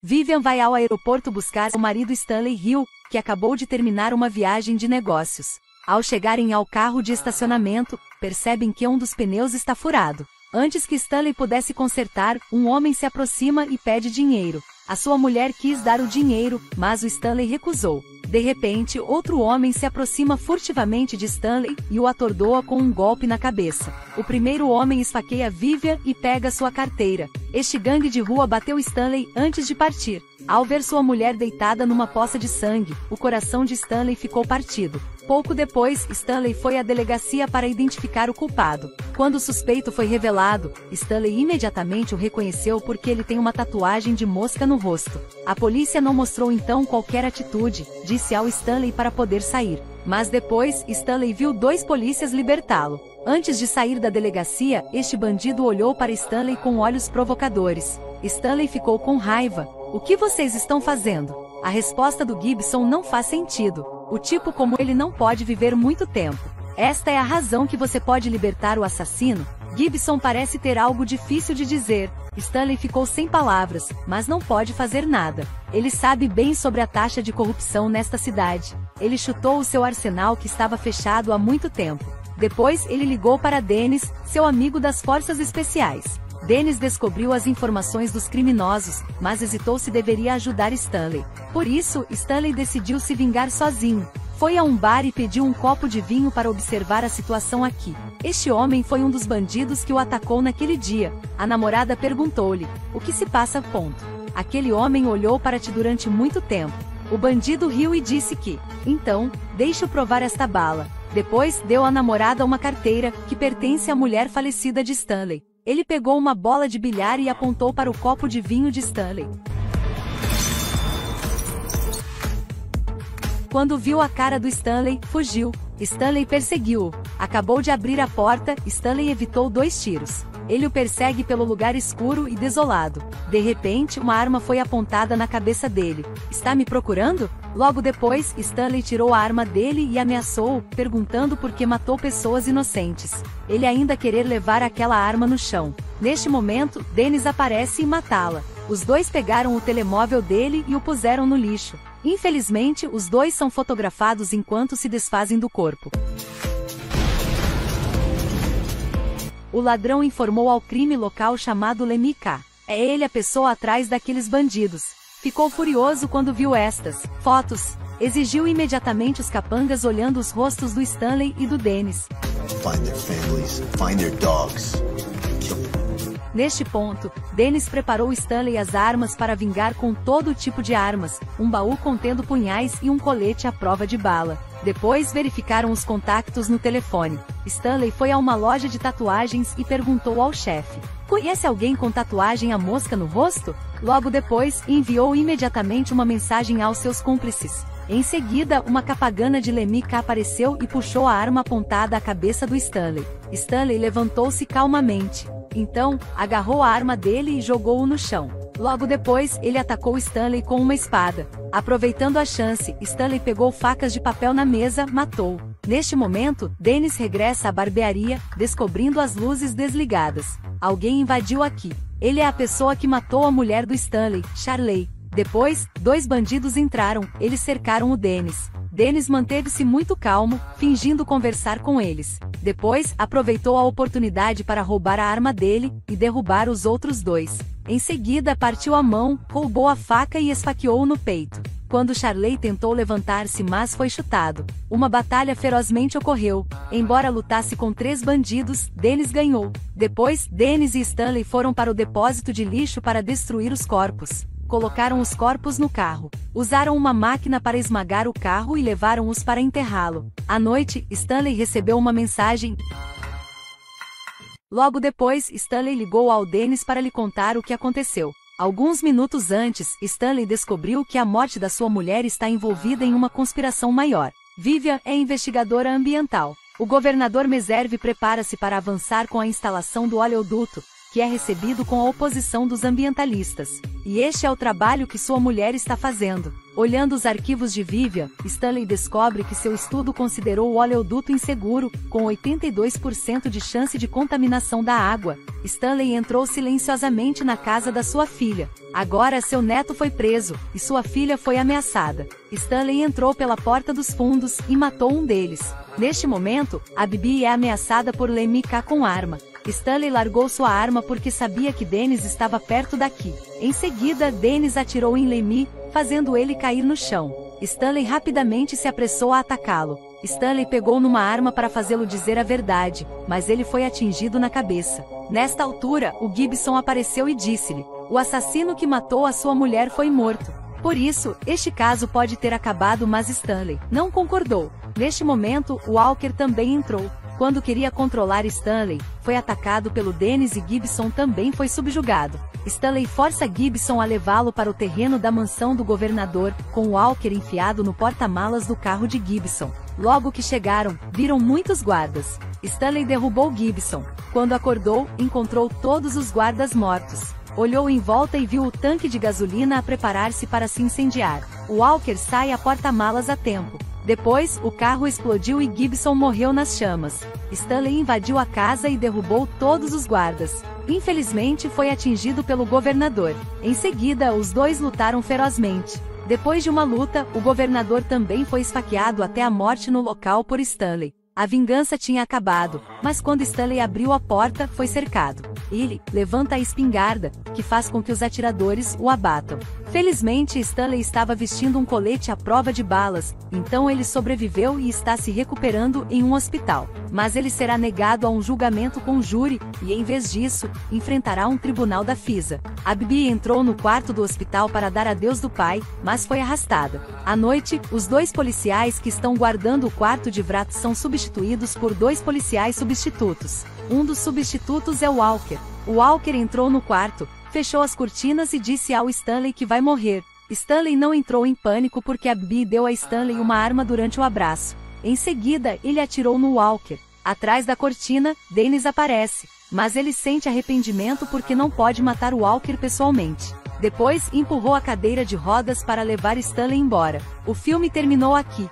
Vivian vai ao aeroporto buscar o marido Stanley Hill, que acabou de terminar uma viagem de negócios. Ao chegarem ao carro de estacionamento, percebem que um dos pneus está furado. Antes que Stanley pudesse consertar, um homem se aproxima e pede dinheiro. A sua mulher quis dar o dinheiro, mas o Stanley recusou. De repente, outro homem se aproxima furtivamente de Stanley e o atordoa com um golpe na cabeça. O primeiro homem esfaqueia Vivian e pega sua carteira. Este gangue de rua bateu Stanley antes de partir. Ao ver sua mulher deitada numa poça de sangue, o coração de Stanley ficou partido. Pouco depois, Stanley foi à delegacia para identificar o culpado. Quando o suspeito foi revelado, Stanley imediatamente o reconheceu porque ele tem uma tatuagem de mosca no rosto. A polícia não mostrou então qualquer atitude, disse ao Stanley para poder sair. Mas depois, Stanley viu 2 polícias libertá-lo. Antes de sair da delegacia, este bandido olhou para Stanley com olhos provocadores. Stanley ficou com raiva. O que vocês estão fazendo? A resposta do Gibson não faz sentido. O tipo como ele não pode viver muito tempo. Esta é a razão que você pode libertar o assassino? Gibson parece ter algo difícil de dizer. Stanley ficou sem palavras, mas não pode fazer nada. Ele sabe bem sobre a taxa de corrupção nesta cidade. Ele chutou o seu arsenal que estava fechado há muito tempo. Depois ele ligou para Dennis, seu amigo das forças especiais. Dennis descobriu as informações dos criminosos, mas hesitou se deveria ajudar Stanley. Por isso, Stanley decidiu se vingar sozinho. Foi a um bar e pediu um copo de vinho para observar a situação aqui. Este homem foi um dos bandidos que o atacou naquele dia. A namorada perguntou-lhe: "O que se passa?" Ponto. Aquele homem olhou para ti durante muito tempo. O bandido riu e disse que: "Então, deixe-o provar esta bala." Depois, deu à namorada uma carteira, que pertence à mulher falecida de Stanley. Ele pegou uma bola de bilhar e apontou para o copo de vinho de Stanley. Quando viu a cara do Stanley, fugiu. Stanley perseguiu-o. Acabou de abrir a porta, Stanley evitou 2 tiros. Ele o persegue pelo lugar escuro e desolado. De repente, uma arma foi apontada na cabeça dele. "Está me procurando?" Logo depois, Stanley tirou a arma dele e ameaçou-o, perguntando por que matou pessoas inocentes. Ele ainda querer levar aquela arma no chão. Neste momento, Dennis aparece e matá-la. Os 2 pegaram o telemóvel dele e o puseram no lixo. Infelizmente, os 2 são fotografados enquanto se desfazem do corpo. O ladrão informou ao crime local chamado Lemmy K. É ele a pessoa atrás daqueles bandidos. Ficou furioso quando viu estas fotos. Exigiu imediatamente os capangas olhando os rostos do Stanley e do Dennis. Find their families, find their dogs. Neste ponto, Dennis preparou Stanley as armas para vingar com todo tipo de armas, um baú contendo punhais e um colete à prova de bala. Depois verificaram os contactos no telefone. Stanley foi a uma loja de tatuagens e perguntou ao chefe: "Conhece alguém com tatuagem à mosca no rosto?" Logo depois, enviou imediatamente uma mensagem aos seus cúmplices. Em seguida, uma capagana de Lemmy K apareceu e puxou a arma apontada à cabeça do Stanley. Stanley levantou-se calmamente. Então, agarrou a arma dele e jogou-o no chão. Logo depois, ele atacou Stanley com uma espada. Aproveitando a chance, Stanley pegou facas de papel na mesa, matou. Neste momento, Dennis regressa à barbearia, descobrindo as luzes desligadas. Alguém invadiu aqui. Ele é a pessoa que matou a mulher do Stanley, Charley. Depois, 2 bandidos entraram, eles cercaram o Dennis. Dennis manteve-se muito calmo, fingindo conversar com eles. Depois, aproveitou a oportunidade para roubar a arma dele e derrubar os outros 2. Em seguida, partiu a mão, roubou a faca e esfaqueou-o no peito. Quando Charley tentou levantar-se, mas foi chutado. Uma batalha ferozmente ocorreu. Embora lutasse com 3 bandidos, Dennis ganhou. Depois, Dennis e Stanley foram para o depósito de lixo para destruir os corpos. Colocaram os corpos no carro. Usaram uma máquina para esmagar o carro e levaram-os para enterrá-lo. À noite, Stanley recebeu uma mensagem. Logo depois, Stanley ligou ao Dennis para lhe contar o que aconteceu. Alguns minutos antes, Stanley descobriu que a morte da sua mulher está envolvida em uma conspiração maior. Vivian é investigadora ambiental. O governador Meserve prepara-se para avançar com a instalação do oleoduto. que é recebido com a oposição dos ambientalistas. E este é o trabalho que sua mulher está fazendo. Olhando os arquivos de Vivian, Stanley descobre que seu estudo considerou o oleoduto inseguro, com 82% de chance de contaminação da água. Stanley entrou silenciosamente na casa da sua filha. Agora seu neto foi preso, e sua filha foi ameaçada. Stanley entrou pela porta dos fundos e matou um deles. Neste momento, a Bibi é ameaçada por Lemmy K com arma. Stanley largou sua arma porque sabia que Dennis estava perto daqui. Em seguida, Dennis atirou em Lemmy, fazendo ele cair no chão. Stanley rapidamente se apressou a atacá-lo. Stanley pegou numa arma para fazê-lo dizer a verdade, mas ele foi atingido na cabeça. Nesta altura, o Gibson apareceu e disse-lhe: o assassino que matou a sua mulher foi morto. Por isso, este caso pode ter acabado, mas Stanley não concordou. Neste momento, Walker também entrou. Quando queria controlar Stanley, foi atacado pelo Dennis e Gibson também foi subjugado. Stanley força Gibson a levá-lo para o terreno da mansão do governador, com Walker enfiado no porta-malas do carro de Gibson. Logo que chegaram, viram muitos guardas. Stanley derrubou Gibson. Quando acordou, encontrou todos os guardas mortos. Olhou em volta e viu o tanque de gasolina a preparar-se para se incendiar. Walker sai a porta-malas a tempo. Depois, o carro explodiu e Gibson morreu nas chamas. Stanley invadiu a casa e derrubou todos os guardas. Infelizmente, foi atingido pelo governador. Em seguida, os dois lutaram ferozmente. Depois de uma luta, o governador também foi esfaqueado até a morte no local por Stanley. A vingança tinha acabado, mas quando Stanley abriu a porta, foi cercado. Ele levanta a espingarda, que faz com que os atiradores o abatam. Felizmente, Stanley estava vestindo um colete à prova de balas, então ele sobreviveu e está se recuperando em um hospital. Mas ele será negado a um julgamento com júri, e em vez disso, enfrentará um tribunal da FISA. A Bibi entrou no quarto do hospital para dar adeus do pai, mas foi arrastada. À noite, os dois policiais que estão guardando o quarto de Vrat são substituídos por dois policiais substitutos. Um dos substitutos é o Walker. O Walker entrou no quarto, fechou as cortinas e disse ao Stanley que vai morrer. Stanley não entrou em pânico porque a Bibi deu a Stanley uma arma durante o abraço. Em seguida, ele atirou no Walker. Atrás da cortina, Dennis aparece, mas ele sente arrependimento porque não pode matar o Walker pessoalmente. Depois, empurrou a cadeira de rodas para levar Stanley embora. O filme terminou aqui.